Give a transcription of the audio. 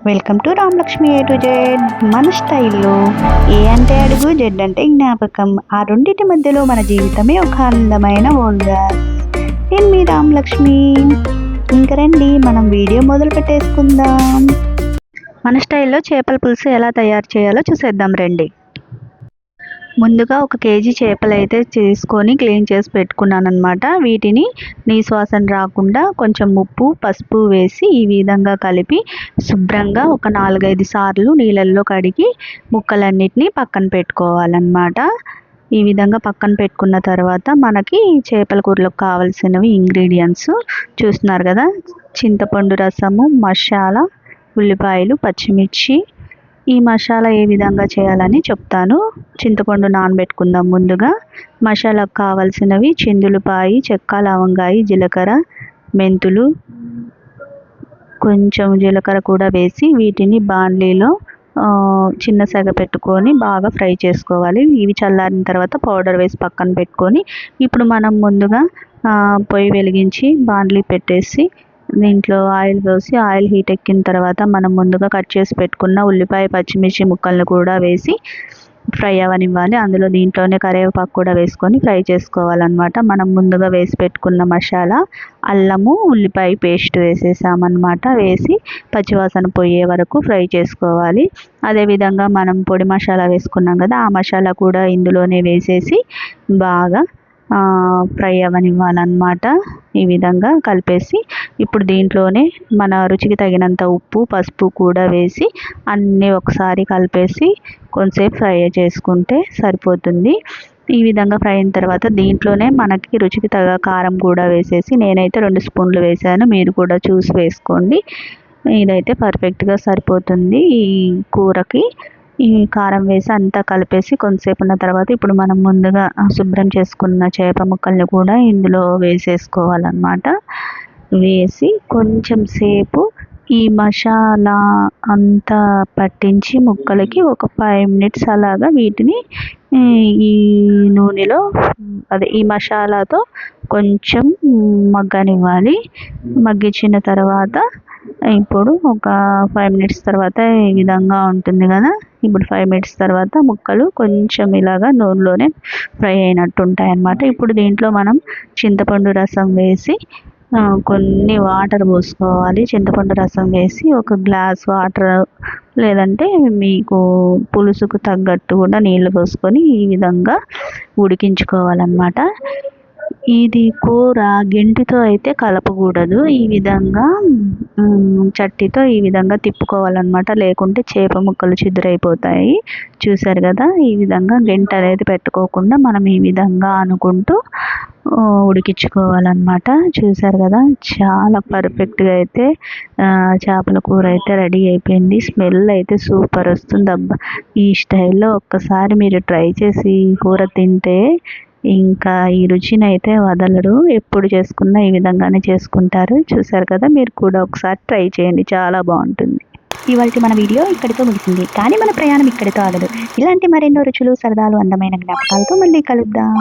Welcome to Ramalakshmi A to Z. మన స్టైల్లో ఏ అంటే అడుగు, జెడ్ అంటే జ్ఞాపకం. ఆ రెండింటి మధ్యలో మన జీవితమే ఒక అందమైన ఓల్గా. నేను మీ రామలక్ష్మి. ఇంక రండి మనం వీడియో మొదలు పెట్టేసుకుందాం. మన స్టైల్లో చేపల పులుసు ఎలా తయారు చేయాలో చూసేద్దాం రండి. ముందుగా 1 కేజీ చేపలు అయితే తీసుకొని క్లీన్ చేసి పెట్టుకున్నాను అనమాట. వీటిని నీసు వాసన రాకుండా కొంచెం ఉప్పు పసుపు వేసి ఈ విధంగా కలిపి శుభ్రంగా ఒక 4-5 సార్లు నీళ్ళల్లో కడిగి ముక్కలన్నిటిని పక్కన పెట్టుకోవాలన్నమాట. ఈ విధంగా పక్కన పెట్టుకున్న తర్వాత మనకి చేపల కూరలకు కావాల్సినవి ఇంగ్రీడియంట్స్ చూస్తున్నారు కదా. చింతపండు రసము, మసాలా, ఉల్లిపాయలు, పచ్చిమిర్చి. ఈ మసాలా ఏ విధంగా చేయాలని చెప్తాను. చింతపండు నానబెట్టుకుందాం ముందుగా. మసాలాకు కావాల్సినవి చిందులపాయి, చెక్క, లవంగాయి, జీలకర్ర, మెంతులు, కొంచెం జీలకర్ర కూడా వేసి వీటిని బాండ్లీలో చిన్న సెగ పెట్టుకొని బాగా ఫ్రై చేసుకోవాలి. ఇవి చల్లారిన తర్వాత పౌడర్ వేసి పక్కన పెట్టుకొని ఇప్పుడు మనం ముందుగా పొయ్యి వెలిగించి బాండ్లీ పెట్టేసి దీంట్లో ఆయిల్ పోసి ఆయిల్ హీట్ ఎక్కిన తర్వాత మనం ముందుగా కట్ చేసి పెట్టుకున్న ఉల్లిపాయ పచ్చిమిర్చి ముక్కలను కూడా వేసి ఫ్రై అవ్వనివ్వాలి. అందులో దీంట్లోనే కరివేపాకు కూడా వేసుకొని ఫ్రై చేసుకోవాలన్నమాట. మనం ముందుగా వేసి పెట్టుకున్న మసాలా, అల్లము, ఉల్లిపాయ పేస్ట్ వేసేసామన్నమాట. వేసి పచ్చివాసన పోయే వరకు ఫ్రై చేసుకోవాలి. అదేవిధంగా మనం పొడి మసాలా వేసుకున్నాం కదా, ఆ మసాలా కూడా ఇందులోనే వేసేసి బాగా ఫ్రై అవ్వనివ్వాలన్నమాట. ఈ విధంగా కలిపేసి ఇప్పుడు దీంట్లోనే మన రుచికి తగినంత ఉప్పు పసుపు కూడా వేసి అన్నీ ఒకసారి కలిపేసి కొంచెంసేపు ఫ్రై చేసుకుంటే సరిపోతుంది. ఈ విధంగా ఫ్రై అయిన తర్వాత దీంట్లోనే మనకి రుచికి తగ్గ కారం కూడా వేసేసి నేనైతే 2 స్పూన్లు వేసాను. మీరు కూడా చూసి వేసుకోండి. ఇదైతే పర్ఫెక్ట్గా సరిపోతుంది ఈ కూరకి. ఈ కారం వేసి అంతా కలిపేసి కొంతసేపు ఉన్న తర్వాత ఇప్పుడు మనం ముందుగా శుభ్రం చేసుకున్న చేప ముక్కల్ని కూడా ఇందులో వేసేసుకోవాలన్నమాట. వేసి కొంచెం సేపు ఈ మసాలా అంతా పట్టించి ముక్కలకి ఒక 5 మినిట్స్ అలాగా వీటిని ఈ నూనెలో ఈ మసాలాతో కొంచెం మగ్గనివ్వాలి. మగ్గించిన తర్వాత ఇప్పుడు ఒక 5 మినిట్స్ తర్వాత ఈ విధంగా ఉంటుంది కదా. ఇప్పుడు 5 మినిట్స్ తర్వాత ముక్కలు కొంచెం ఇలాగా నూనెలోనే ఫ్రై అయినట్టు ఉంటాయి అన్నమాట. ఇప్పుడు దీంట్లో మనం చింతపండు రసం వేసి కొన్ని వాటర్ పోసుకోవాలి. చింతపండు రసం వేసి 1 గ్లాస్ వాటర్ లేదంటే మీకు పులుసుకు తగ్గట్టు కూడా నీళ్ళు పోసుకొని ఈ విధంగా ఉడికించుకోవాలన్నమాట. ఇది కూర గెంటితో అయితే కలపకూడదు. ఈ విధంగా చట్టితో ఈ విధంగా తిప్పుకోవాలన్నమాట. లేకుంటే చేప ముక్కలు చిదురైపోతాయి. చూసారు కదా, ఈ విధంగా గెంట అనేది పెట్టుకోకుండా మనం ఈ విధంగా అనుకుంటూ ఉడికించుకోవాలన్నమాట. చూసారు కదా, చాలా పర్ఫెక్ట్గా అయితే చేపల కూర అయితే రెడీ అయిపోయింది. స్మెల్ అయితే సూపర్ వస్తుంది. అబ్బా, ఈ స్టైల్లో ఒక్కసారి మీరు ట్రై చేసి కూర తింటే ఇంకా ఈ రుచిని అయితే వదలరు. ఎప్పుడు చేసుకున్నా ఈ విధంగానే చేసుకుంటారు. చూసారు కదా, మీరు కూడా ఒకసారి ట్రై చేయండి, చాలా బాగుంటుంది. ఇవాళ మన వీడియో ఇక్కడితో ముగిసింది, కానీ మన ప్రయాణం ఇక్కడితో ఆగదు. ఇలాంటి మరెన్నో రుచులు, సరదాలు, అందమైన జ్ఞాపకాలతో మళ్ళీ కలుద్దాం.